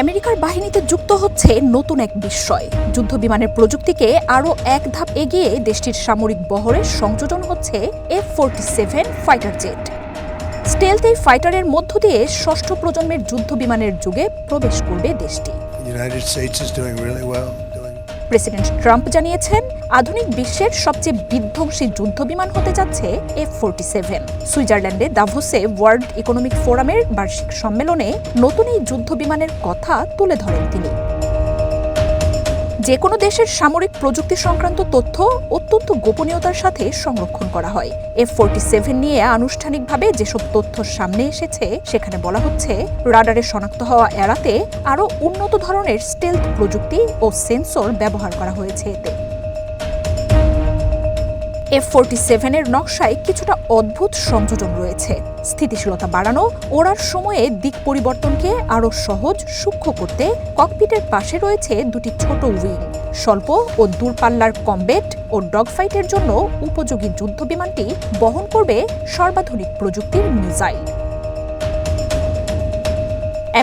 আমেরিকার বাহিনীতে যুক্ত হচ্ছে নতুন এক বিস্ময়। যুদ্ধবিমানের প্রযুক্তিকে আরও এক ধাপ এগিয়ে দেশটির সামরিক বহরে সংযোজন হচ্ছে F-47 ফাইটার জেট। স্টেলথ এই ফাইটারের মধ্য দিয়ে ষষ্ঠ প্রজন্মের যুদ্ধবিমানের যুগে প্রবেশ করবে দেশটি। প্রেসিডেন্ট ট্রাম্প জানিয়েছেন, আধুনিক বিশ্বের সবচেয়ে বিধ্বংসী যুদ্ধবিমান হতে যাচ্ছে F-47। সুইজারল্যান্ডে দাভোসে ওয়ার্ল্ড ইকোনমিক ফোরামের বার্ষিক সম্মেলনে নতুন এই যুদ্ধবিমানের কথা তুলে ধরেন তিনি। যে কোনো দেশের সামরিক প্রযুক্তি সংক্রান্ত তথ্য অত্যন্ত গোপনীয়তার সাথে সংরক্ষণ করা হয়। F-47 নিয়ে আনুষ্ঠানিকভাবে যেসব তথ্য সামনে এসেছে সেখানে বলা হচ্ছে, রাডারে শনাক্ত হওয়া এড়াতে আরও উন্নত ধরনের স্টেলথ প্রযুক্তি ও সেন্সর ব্যবহার করা হয়েছে এতে। F-47 এর নকশায় কিছুটা অদ্ভুত সংযোজন রয়েছে। স্থিতিশীলতা বাড়ানো, ওড়ার সময়ে দিক পরিবর্তনকে আরও সহজ সূক্ষ্ম করতে ককপিটের পাশে রয়েছে দুটি ছোট উইং। স্বল্প ও দূরপাল্লার কমব্যাট ও ডগফাইটের জন্য উপযোগী যুদ্ধবিমানটি বহন করবে সর্বাধুনিক প্রযুক্তির মিসাইল।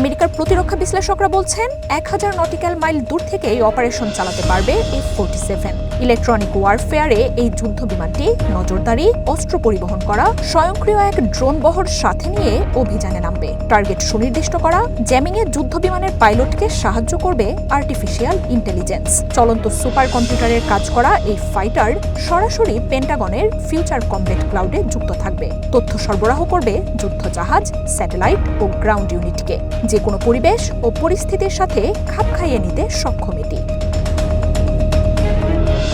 আমেরিকার প্রতিরক্ষা বিশ্লেষকরা বলছেন, 1000 নটিক্যাল মাইল দূর থেকেই অপারেশন চালাতে পারবে F-47। ইলেকট্রনিক ওয়ারফেয়ারে এই যুদ্ধবিমানটি নজরদারি, অস্ত্র পরিবহন করা, স্বয়ংক্রিয় এক ড্রোন বহর সাথে নিয়ে অভিযানে নামবে। টার্গেট সুনির্দিষ্ট করা, জ্যামিংয়ে যুদ্ধবিমানের পাইলটকে সাহায্য করবে আর্টিফিশিয়াল ইন্টেলিজেন্স। চলন্ত সুপার কম্পিউটারের কাজ করা এই ফাইটার সরাসরি পেন্টাগনের ফিউচার কমব্যাট ক্লাউডে যুক্ত থাকবে। তথ্য সরবরাহ করবে যুদ্ধজাহাজ, স্যাটেলাইট ও গ্রাউন্ড ইউনিটকে। যে কোনো পরিবেশ ও পরিস্থিতির সাথে খাপ খাইয়ে নিতে সক্ষম এটি।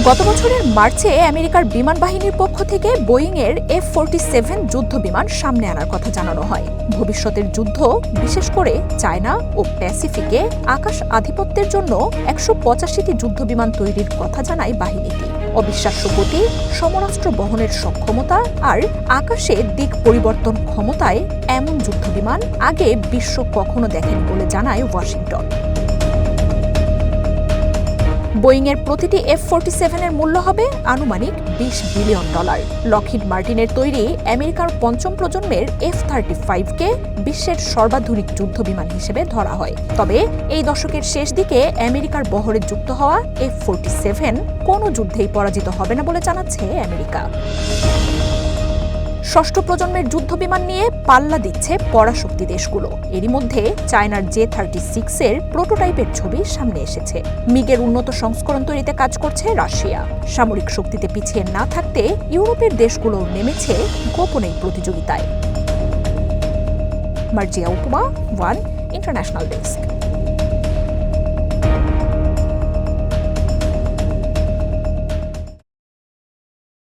গত বছরের মার্চে আমেরিকার বিমান বাহিনীর পক্ষ থেকে বোয়িংয়ের F-47 যুদ্ধবিমান সামনে আনার কথা জানানো হয়। ভবিষ্যতের যুদ্ধ, বিশেষ করে চায়না ও প্যাসিফিকে আকাশ আধিপত্যের জন্য 185টি যুদ্ধবিমান তৈরির কথা জানায় বাহিনীটি। অবিশ্বাস্য গতি, সমরাস্ত্র বহনের সক্ষমতা আর আকাশে দিক পরিবর্তন ক্ষমতায় এমন যুদ্ধবিমান আগে বিশ্ব কখনো দেখেনি বলে জানায় ওয়াশিংটন। বোয়িংয়ের প্রতিটি F-47 এর মূল্য হবে আনুমানিক $20 বিলিয়ন। লকহিড মার্টিনের তৈরি আমেরিকার পঞ্চম প্রজন্মের F-35কে বিশ্বের সর্বাধুনিক যুদ্ধবিমান হিসেবে ধরা হয়। তবে এই দশকের শেষ দিকে আমেরিকার বহরে যুক্ত হওয়া F-47 কোনো যুদ্ধেই পরাজিত হবে না বলে জানাচ্ছে আমেরিকা। ষষ্ঠ প্রজন্মের যুদ্ধবিমান নিয়ে পাল্লা দিচ্ছে পরাশক্তি দেশগুলো। এরই মধ্যে চায়নার J-36 এর প্রোটোটাইপের ছবি সামনে এসেছে। মিগের উন্নত সংস্করণ তৈরিতে কাজ করছে রাশিয়া। সামরিক শক্তিতে পিছিয়ে না থাকতে ইউরোপের দেশগুলো নেমেছে গোপনে প্রতিযোগিতায়। মার্জিয়া উপমা, ওয়ান ইন্টারন্যাশনাল ডেস্ক।